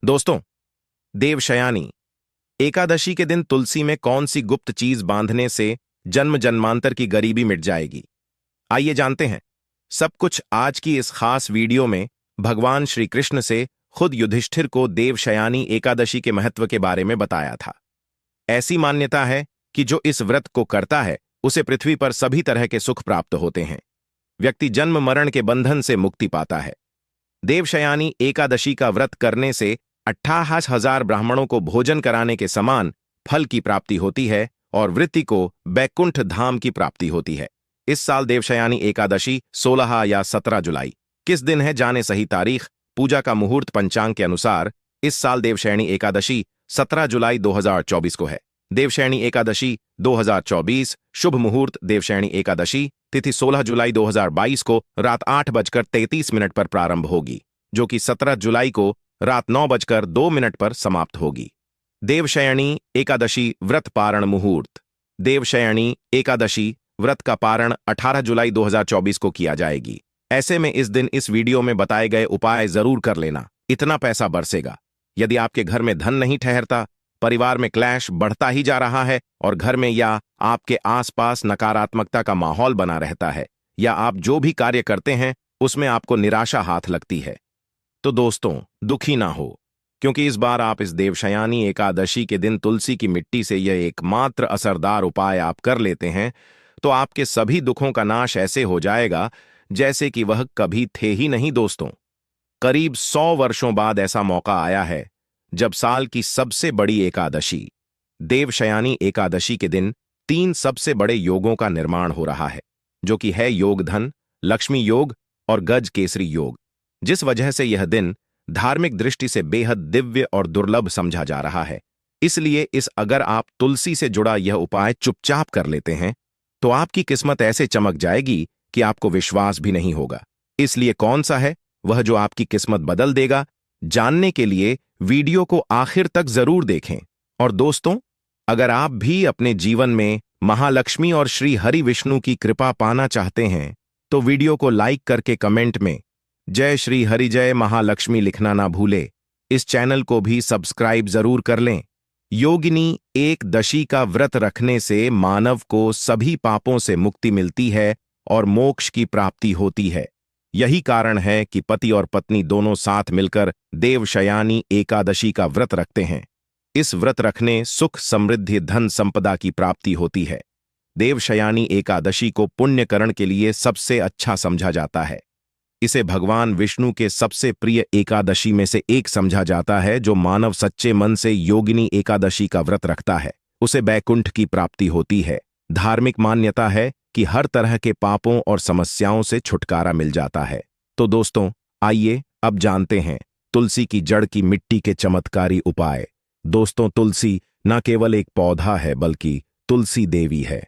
दोस्तों, देवशयानी एकादशी के दिन तुलसी में कौन सी गुप्त चीज बांधने से जन्म जन्मांतर की गरीबी मिट जाएगी? आइए जानते हैं। सब कुछ आज की इस खास वीडियो में भगवान श्री कृष्ण से खुद युधिष्ठिर को देवशयानी एकादशी के महत्व के बारे में बताया था। ऐसी मान्यता है कि जो इस व्रत को करता है उसे पृथ्वी पर सभी तरह के सुख प्राप्त होते हैं। व्यक्ति जन्म मरण के बंधन से मुक्ति पाता है। देवशयानी एकादशी का व्रत करने से 58,000 ब्राह्मणों को भोजन कराने के समान फल की प्राप्ति होती है और वृत्ति को बैकुंठ धाम की प्राप्ति होती है। इस साल देवशयानी एकादशी 16 या 17 जुलाई किस दिन है, जाने सही तारीख। पूजा का मुहूर्त पंचांग के अनुसार इस साल देवशयनी एकादशी 17 जुलाई 2024 को है। देवशयनी एकादशी 2024 शुभ मुहूर्त देवशयनी एकादशी तिथि 16 जुलाई 2022 को रात 8:33 पर प्रारंभ होगी, जो कि 17 जुलाई को रात 9:02 पर समाप्त होगी। देवशयनी एकादशी व्रत पारण मुहूर्त। देवशयनी एकादशी व्रत का पारण 18 जुलाई 2024 को किया जाएगी। ऐसे में इस दिन इस वीडियो में बताए गए उपाय जरूर कर लेना, इतना पैसा बरसेगा। यदि आपके घर में धन नहीं ठहरता, परिवार में क्लैश बढ़ता ही जा रहा है और घर में या आपके आसपास नकारात्मकता का माहौल बना रहता है, या आप जो भी कार्य करते हैं उसमें आपको निराशा हाथ लगती है, तो दोस्तों दुखी ना हो, क्योंकि इस बार आप इस देवशयानी एकादशी के दिन तुलसी की मिट्टी से यह एकमात्र असरदार उपाय आप कर लेते हैं तो आपके सभी दुखों का नाश ऐसे हो जाएगा जैसे कि वह कभी थे ही नहीं। दोस्तों, करीब 100 वर्षों बाद ऐसा मौका आया है जब साल की सबसे बड़ी एकादशी देवशयानी एकादशी के दिन 3 सबसे बड़े योगों का निर्माण हो रहा है, जो कि है योग धन, लक्ष्मी योग और गज केसरी योग, जिस वजह से यह दिन धार्मिक दृष्टि से बेहद दिव्य और दुर्लभ समझा जा रहा है। इसलिए अगर आप तुलसी से जुड़ा यह उपाय चुपचाप कर लेते हैं तो आपकी किस्मत ऐसे चमक जाएगी कि आपको विश्वास भी नहीं होगा। इसलिए कौन सा है वह जो आपकी किस्मत बदल देगा, जानने के लिए वीडियो को आखिर तक जरूर देखें। और दोस्तों, अगर आप भी अपने जीवन में महालक्ष्मी और श्री हरि विष्णु की कृपा पाना चाहते हैं तो वीडियो को लाइक करके कमेंट में जय श्री हरि जय महालक्ष्मी लिखना ना भूले। इस चैनल को भी सब्सक्राइब जरूर कर लें। योगिनी एकदशी का व्रत रखने से मानव को सभी पापों से मुक्ति मिलती है और मोक्ष की प्राप्ति होती है। यही कारण है कि पति और पत्नी दोनों साथ मिलकर देवशयानी एकादशी का व्रत रखते हैं। इस व्रत रखने सुख, समृद्धि, धन संपदा की प्राप्ति होती है। देवशयानी एकादशी को पुण्यकरण के लिए सबसे अच्छा समझा जाता है। इसे भगवान विष्णु के सबसे प्रिय एकादशी में से एक समझा जाता है। जो मानव सच्चे मन से योगिनी एकादशी का व्रत रखता है उसे बैकुंठ की प्राप्ति होती है। धार्मिक मान्यता है कि हर तरह के पापों और समस्याओं से छुटकारा मिल जाता है। तो दोस्तों, आइए अब जानते हैं तुलसी की जड़ की मिट्टी के चमत्कारी उपाय। दोस्तों, तुलसी न केवल एक पौधा है बल्कि तुलसी देवी है।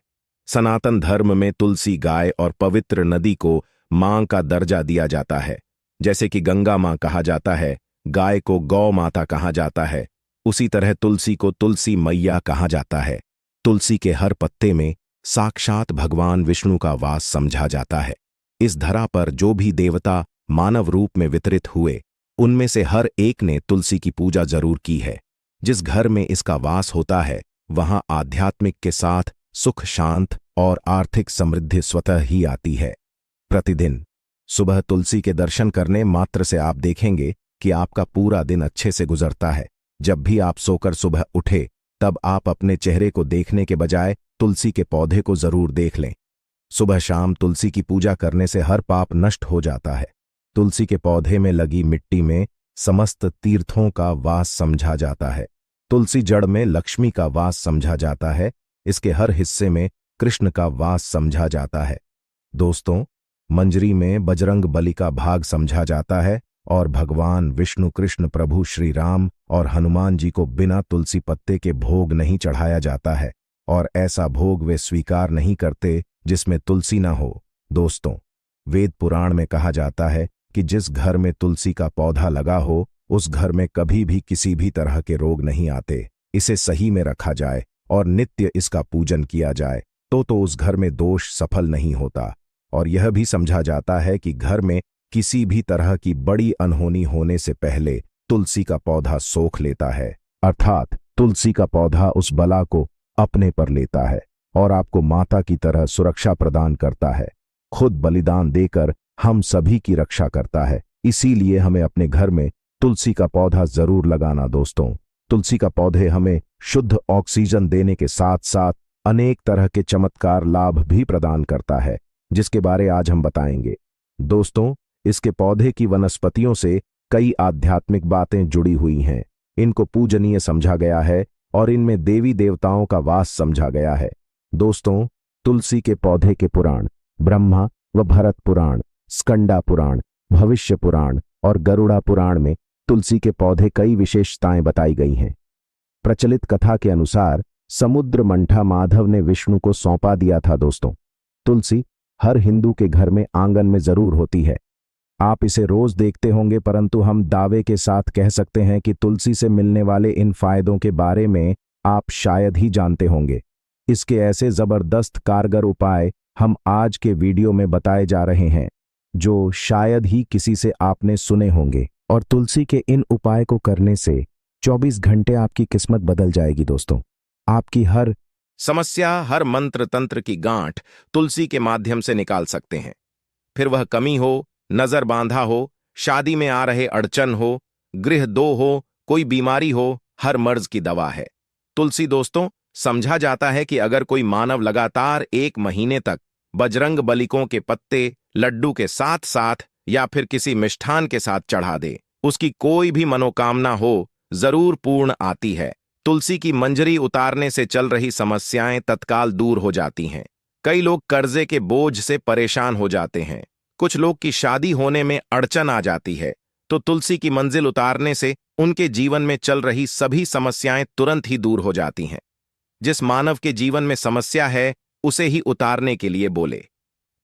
सनातन धर्म में तुलसी गाय और पवित्र नदी को मां का दर्जा दिया जाता है। जैसे कि गंगा मां कहा जाता है, गाय को गौ माता कहा जाता है, उसी तरह तुलसी को तुलसी मैया कहा जाता है। तुलसी के हर पत्ते में साक्षात भगवान विष्णु का वास समझा जाता है। इस धरा पर जो भी देवता मानव रूप में वितरित हुए उनमें से हर एक ने तुलसी की पूजा जरूर की है। जिस घर में इसका वास होता है वहां आध्यात्मिक के साथ सुख, शांत और आर्थिक समृद्धि स्वतः ही आती है। प्रतिदिन सुबह तुलसी के दर्शन करने मात्र से आप देखेंगे कि आपका पूरा दिन अच्छे से गुजरता है। जब भी आप सोकर सुबह उठे तब आप अपने चेहरे को देखने के बजाय तुलसी के पौधे को जरूर देख लें। सुबह शाम तुलसी की पूजा करने से हर पाप नष्ट हो जाता है। तुलसी के पौधे में लगी मिट्टी में समस्त तीर्थों का वास समझा जाता है। तुलसी जड़ में लक्ष्मी का वास समझा जाता है। इसके हर हिस्से में कृष्ण का वास समझा जाता है। दोस्तों, मंजरी में बजरंग बली का भाग समझा जाता है और भगवान विष्णु, कृष्ण, प्रभु श्री राम और हनुमान जी को बिना तुलसी पत्ते के भोग नहीं चढ़ाया जाता है और ऐसा भोग वे स्वीकार नहीं करते जिसमें तुलसी ना हो। दोस्तों, वेद पुराण में कहा जाता है कि जिस घर में तुलसी का पौधा लगा हो उस घर में कभी भी किसी भी तरह के रोग नहीं आते। इसे सही में रखा जाए और नित्य इसका पूजन किया जाए तो उस घर में दोष सफल नहीं होता। और यह भी समझा जाता है कि घर में किसी भी तरह की बड़ी अनहोनी होने से पहले तुलसी का पौधा सोख लेता है, अर्थात तुलसी का पौधा उस बला को अपने पर लेता है और आपको माता की तरह सुरक्षा प्रदान करता है। खुद बलिदान देकर हम सभी की रक्षा करता है। इसीलिए हमें अपने घर में तुलसी का पौधा जरूर लगाना दोस्तों। तुलसी का पौधे हमें शुद्ध ऑक्सीजन देने के साथ साथ अनेक तरह के चमत्कार लाभ भी प्रदान करता है, जिसके बारे आज हम बताएंगे। दोस्तों, इसके पौधे की वनस्पतियों से कई आध्यात्मिक बातें जुड़ी हुई हैं। इनको पूजनीय समझा गया है और इनमें देवी देवताओं का वास समझा गया है। दोस्तों, तुलसी के पौधे के पुराण ब्रह्मा व भरत पुराण, स्कंदा पुराण, भविष्य पुराण और गरुड़ा पुराण में तुलसी के पौधे कई विशेषताएं बताई गई हैं। प्रचलित कथा के अनुसार समुद्र मंथा माधव ने विष्णु को सौंपा दिया था। दोस्तों, तुलसी हर हिंदू के घर में आंगन में जरूर होती है। आप इसे रोज देखते होंगे, परंतु हम दावे के साथ कह सकते हैं कि तुलसी से मिलने वाले इन फायदों के बारे में आप शायद ही जानते होंगे। इसके ऐसे जबरदस्त कारगर उपाय हम आज के वीडियो में बताए जा रहे हैं, जो शायद ही किसी से आपने सुने होंगे। और तुलसी के इन उपाय को करने से 24 घंटे आपकी किस्मत बदल जाएगी दोस्तों। आपकी हर समस्या, हर मंत्र तंत्र की गांठ तुलसी के माध्यम से निकाल सकते हैं। फिर वह कमी हो, नजर बांधा हो, शादी में आ रहे अड़चन हो, गृह दो हो, कोई बीमारी हो, हर मर्ज की दवा है तुलसी। दोस्तों, समझा जाता है कि अगर कोई मानव लगातार 1 महीने तक बजरंग बलिकों के पत्ते लड्डू के साथ साथ या फिर किसी मिष्ठान के साथ चढ़ा दे, उसकी कोई भी मनोकामना हो जरूर पूर्ण आती है। तुलसी की मंजरी उतारने से चल रही समस्याएं तत्काल दूर हो जाती हैं। कई लोग कर्जे के बोझ से परेशान हो जाते हैं, कुछ लोग की शादी होने में अड़चन आ जाती है, तो तुलसी की मंजिल उतारने से उनके जीवन में चल रही सभी समस्याएं तुरंत ही दूर हो जाती हैं। जिस मानव के जीवन में समस्या है, उसे ही उतारने के लिए बोले।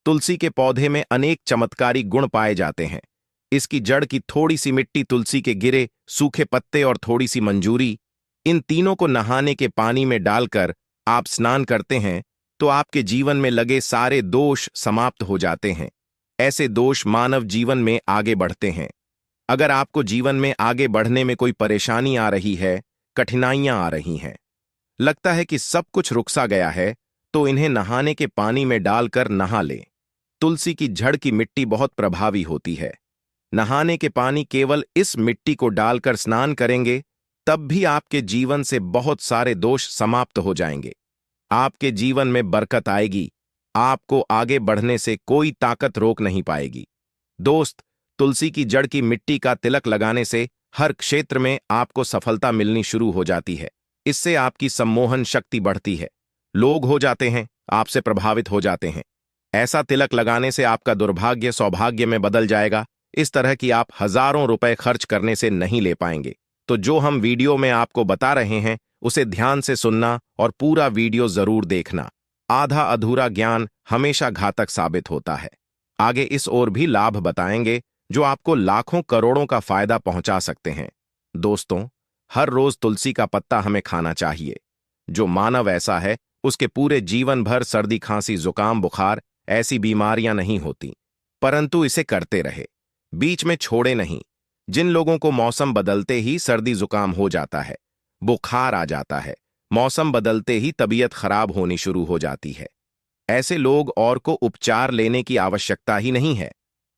तुलसी के पौधे में अनेक चमत्कारी गुण पाए जाते हैं। इसकी जड़ की थोड़ी सी मिट्टी, तुलसी के गिरे सूखे पत्ते और थोड़ी सी मंजूरी, इन तीनों को नहाने के पानी में डालकर आप स्नान करते हैं तो आपके जीवन में लगे सारे दोष समाप्त हो जाते हैं। ऐसे दोष मानव जीवन में आगे बढ़ते हैं। अगर आपको जीवन में आगे बढ़ने में कोई परेशानी आ रही है, कठिनाइयां आ रही हैं, लगता है कि सब कुछ रुक सा गया है, तो इन्हें नहाने के पानी में डालकर नहा लें। तुलसी की जड़ की मिट्टी बहुत प्रभावी होती है। नहाने के पानी केवल इस मिट्टी को डालकर स्नान करेंगे, तब भी आपके जीवन से बहुत सारे दोष समाप्त हो जाएंगे। आपके जीवन में बरकत आएगी। आपको आगे बढ़ने से कोई ताकत रोक नहीं पाएगी। दोस्त, तुलसी की जड़ की मिट्टी का तिलक लगाने से हर क्षेत्र में आपको सफलता मिलनी शुरू हो जाती है। इससे आपकी सम्मोहन शक्ति बढ़ती है। लोग हो जाते हैं, आपसे प्रभावित हो जाते हैं। ऐसा तिलक लगाने से आपका दुर्भाग्य सौभाग्य में बदल जाएगा। इस तरह की आप हजारों रुपए खर्च करने से नहीं ले पाएंगे। तो जो हम वीडियो में आपको बता रहे हैं, उसे ध्यान से सुनना और पूरा वीडियो जरूर देखना। आधा अधूरा ज्ञान हमेशा घातक साबित होता है। आगे इस ओर भी लाभ बताएंगे जो आपको लाखों करोड़ों का फायदा पहुंचा सकते हैं। दोस्तों, हर रोज तुलसी का पत्ता हमें खाना चाहिए। जो मानव ऐसा है, उसके पूरे जीवन भर सर्दी, खांसी, जुकाम, बुखार ऐसी बीमारियां नहीं होती, परंतु इसे करते रहे, बीच में छोड़े नहीं। जिन लोगों को मौसम बदलते ही सर्दी जुकाम हो जाता है, बुखार आ जाता है, मौसम बदलते ही तबीयत खराब होनी शुरू हो जाती है, ऐसे लोग और को उपचार लेने की आवश्यकता ही नहीं है।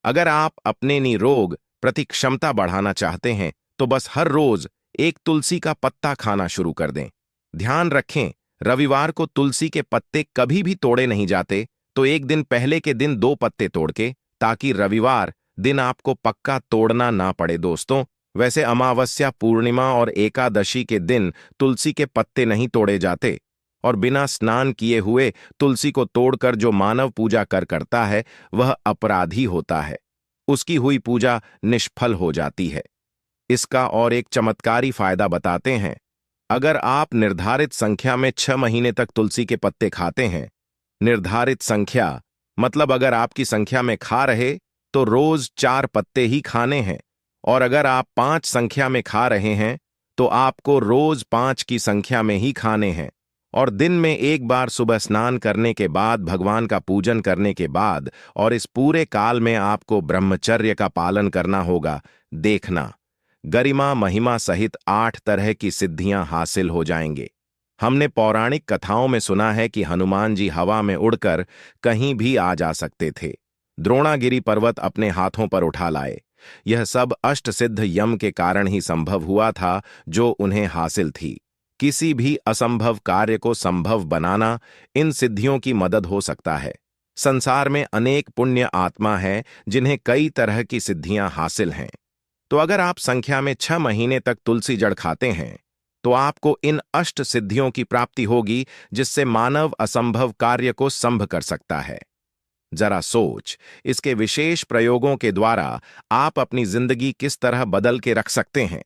अगर आप अपने निरोग प्रति क्षमता बढ़ाना चाहते हैं, तो बस हर रोज एक तुलसी का पत्ता खाना शुरू कर दें। ध्यान रखें, रविवार को तुलसी के पत्ते कभी भी तोड़े नहीं जाते, तो एक दिन पहले के दिन 2 पत्ते तोड़ के, ताकि रविवार दिन आपको पक्का तोड़ना ना पड़े। दोस्तों, वैसे अमावस्या, पूर्णिमा और एकादशी के दिन तुलसी के पत्ते नहीं तोड़े जाते, और बिना स्नान किए हुए तुलसी को तोड़कर जो मानव पूजा करता है, वह अपराधी होता है। उसकी हुई पूजा निष्फल हो जाती है। इसका और एक चमत्कारी फायदा बताते हैं। अगर आप निर्धारित संख्या में 6 महीने तक तुलसी के पत्ते खाते हैं, निर्धारित संख्या मतलब अगर आपकी संख्या में खा रहे तो रोज 4 पत्ते ही खाने हैं, और अगर आप 5 संख्या में खा रहे हैं तो आपको रोज 5 की संख्या में ही खाने हैं, और दिन में एक बार सुबह स्नान करने के बाद, भगवान का पूजन करने के बाद, और इस पूरे काल में आपको ब्रह्मचर्य का पालन करना होगा। देखना, गरिमा महिमा सहित 8 तरह की सिद्धियां हासिल हो जाएंगे। हमने पौराणिक कथाओं में सुना है कि हनुमान जी हवा में उड़कर कहीं भी आ जा सकते थे। द्रोणागिरी पर्वत अपने हाथों पर उठा लाए। यह सब अष्टसिद्ध यम के कारण ही संभव हुआ था जो उन्हें हासिल थी। किसी भी असंभव कार्य को संभव बनाना इन सिद्धियों की मदद हो सकता है। संसार में अनेक पुण्य आत्मा है जिन्हें कई तरह की सिद्धियां हासिल हैं। तो अगर आप संख्या में 6 महीने तक तुलसी जड़ खाते हैं तो आपको इन अष्ट सिद्धियों की प्राप्ति होगी, जिससे मानव असंभव कार्य को संभव कर सकता है। जरा सोच, इसके विशेष प्रयोगों के द्वारा आप अपनी जिंदगी किस तरह बदल के रख सकते हैं।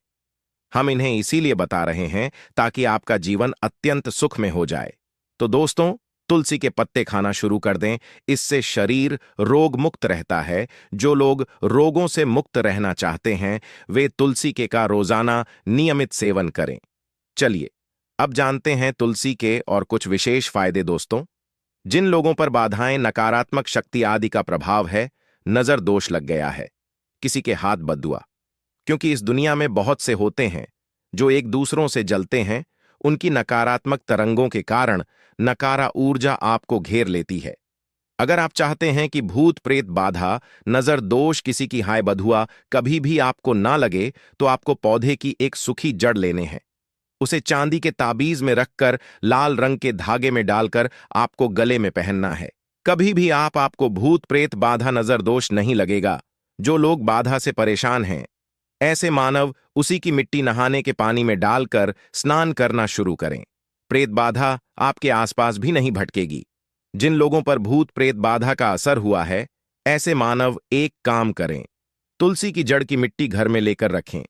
हम इन्हें इसीलिए बता रहे हैं ताकि आपका जीवन अत्यंत सुख में हो जाए। तो दोस्तों, तुलसी के पत्ते खाना शुरू कर दें। इससे शरीर रोग मुक्त रहता है। जो लोग रोगों से मुक्त रहना चाहते हैं वे तुलसी के का रोजाना नियमित सेवन करें। चलिए अब जानते हैं तुलसी के और कुछ विशेष फायदे। दोस्तों, जिन लोगों पर बाधाएं, नकारात्मक शक्ति आदि का प्रभाव है, नजर दोष लग गया है, किसी के हाथ बद्दुआ, क्योंकि इस दुनिया में बहुत से होते हैं जो एक दूसरों से जलते हैं, उनकी नकारात्मक तरंगों के कारण नकारा ऊर्जा आपको घेर लेती है। अगर आप चाहते हैं कि भूत प्रेत बाधा, नजर दोष, किसी की हाय बधुआ कभी भी आपको ना लगे, तो आपको पौधे की एक सूखी जड़ लेने हैं। उसे चांदी के ताबीज में रखकर लाल रंग के धागे में डालकर आपको गले में पहनना है। कभी भी आपको भूत प्रेत बाधा, नजर दोष नहीं लगेगा। जो लोग बाधा से परेशान हैं, ऐसे मानव उसी की मिट्टी नहाने के पानी में डालकर स्नान करना शुरू करें। प्रेत बाधा आपके आसपास भी नहीं भटकेगी। जिन लोगों पर भूत प्रेत बाधा का असर हुआ है, ऐसे मानव एक काम करें, तुलसी की जड़ की मिट्टी घर में लेकर रखें।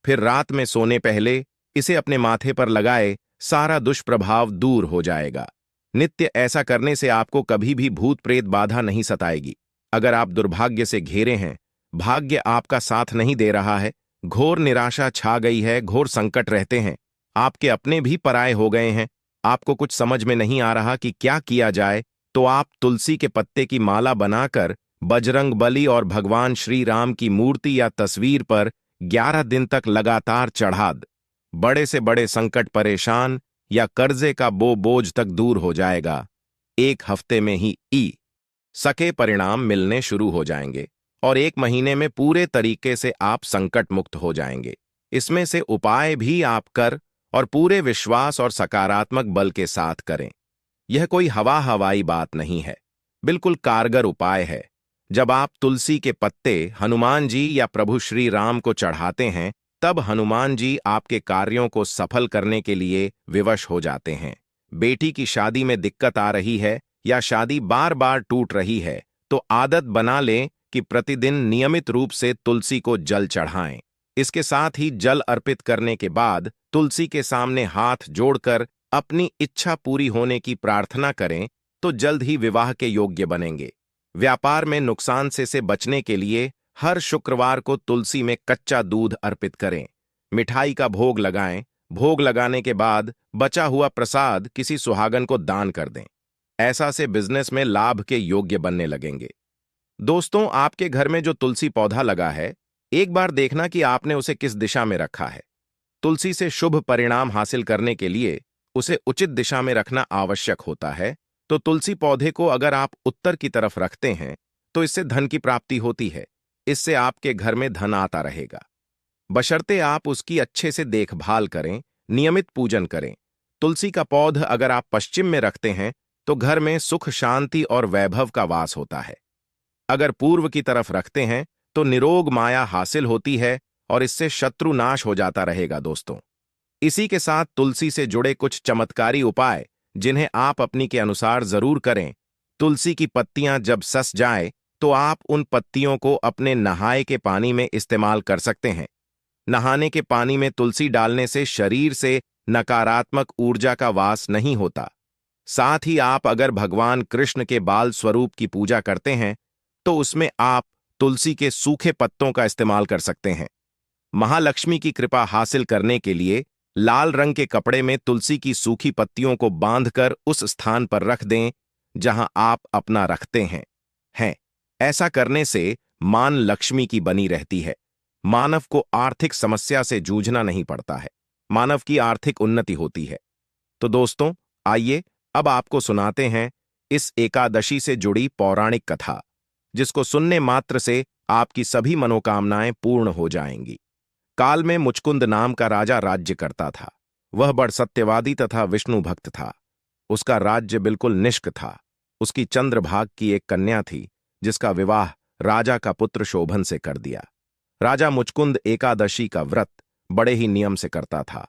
फिर रात में सोने पहले इसे अपने माथे पर लगाए, सारा दुष्प्रभाव दूर हो जाएगा। नित्य ऐसा करने से आपको कभी भी भूत प्रेत बाधा नहीं सताएगी। अगर आप दुर्भाग्य से घेरे हैं, भाग्य आपका साथ नहीं दे रहा है, घोर निराशा छा गई है, घोर संकट रहते हैं, आपके अपने भी पराये हो गए हैं, आपको कुछ समझ में नहीं आ रहा कि क्या किया जाए, तो आप तुलसी के पत्ते की माला बनाकर बजरंग बली और भगवान श्री राम की मूर्ति या तस्वीर पर 11 दिन तक लगातार चढ़ा द। बड़े से बड़े संकट, परेशान या कर्जे का बोझ तक दूर हो जाएगा। 1 हफ्ते में ही सके परिणाम मिलने शुरू हो जाएंगे और 1 महीने में पूरे तरीके से आप संकट मुक्त हो जाएंगे। इसमें से उपाय भी आप कर और पूरे विश्वास और सकारात्मक बल के साथ करें। यह कोई हवाई बात नहीं है, बिल्कुल कारगर उपाय है। जब आप तुलसी के पत्ते हनुमान जी या प्रभु श्री राम को चढ़ाते हैं, तब हनुमान जी आपके कार्यों को सफल करने के लिए विवश हो जाते हैं। बेटी की शादी में दिक्कत आ रही है या शादी बार बार टूट रही है, तो आदत बना लें कि प्रतिदिन नियमित रूप से तुलसी को जल चढ़ाएं। इसके साथ ही जल अर्पित करने के बाद तुलसी के सामने हाथ जोड़कर अपनी इच्छा पूरी होने की प्रार्थना करें, तो जल्द ही विवाह के योग्य बनेंगे। व्यापार में नुकसान से बचने के लिए हर शुक्रवार को तुलसी में कच्चा दूध अर्पित करें। मिठाई का भोग लगाएं। भोग लगाने के बाद बचा हुआ प्रसाद किसी सुहागन को दान कर दें। ऐसा से बिजनेस में लाभ के योग्य बनने लगेंगे। दोस्तों, आपके घर में जो तुलसी पौधा लगा है, एक बार देखना कि आपने उसे किस दिशा में रखा है। तुलसी से शुभ परिणाम हासिल करने के लिए उसे उचित दिशा में रखना आवश्यक होता है। तो तुलसी पौधे को अगर आप उत्तर की तरफ रखते हैं तो इससे धन की प्राप्ति होती है। इससे आपके घर में धन आता रहेगा, बशर्ते आप उसकी अच्छे से देखभाल करें, नियमित पूजन करें। तुलसी का पौधा अगर आप पश्चिम में रखते हैं तो घर में सुख, शांति और वैभव का वास होता है। अगर पूर्व की तरफ रखते हैं तो निरोग माया हासिल होती है और इससे शत्रु नाश हो जाता रहेगा। दोस्तों, इसी के साथ तुलसी से जुड़े कुछ चमत्कारी उपाय जिन्हें आप अपनी के अनुसार जरूर करें। तुलसी की पत्तियां जब सस जाए तो आप उन पत्तियों को अपने नहाए के पानी में इस्तेमाल कर सकते हैं। नहाने के पानी में तुलसी डालने से शरीर से नकारात्मक ऊर्जा का वास नहीं होता। साथ ही आप अगर भगवान कृष्ण के बाल स्वरूप की पूजा करते हैं तो उसमें आप तुलसी के सूखे पत्तों का इस्तेमाल कर सकते हैं। महालक्ष्मी की कृपा हासिल करने के लिए लाल रंग के कपड़े में तुलसी की सूखी पत्तियों को बांधकर उस स्थान पर रख दें जहां आप अपना रखते हैं। ऐसा करने से मान लक्ष्मी की बनी रहती है। मानव को आर्थिक समस्या से जूझना नहीं पड़ता है, मानव की आर्थिक उन्नति होती है। तो दोस्तों, आइए अब आपको सुनाते हैं इस एकादशी से जुड़ी पौराणिक कथा, जिसको सुनने मात्र से आपकी सभी मनोकामनाएं पूर्ण हो जाएंगी। काल में मुचकुंद नाम का राजा राज्य करता था। वह बड़ सत्यवादी तथा विष्णु भक्त था। उसका राज्य बिल्कुल निष्क था। उसकी चंद्रभाग की एक कन्या थी, जिसका विवाह राजा का पुत्र शोभन से कर दिया। राजा मुचकुंद एकादशी का व्रत बड़े ही नियम से करता था।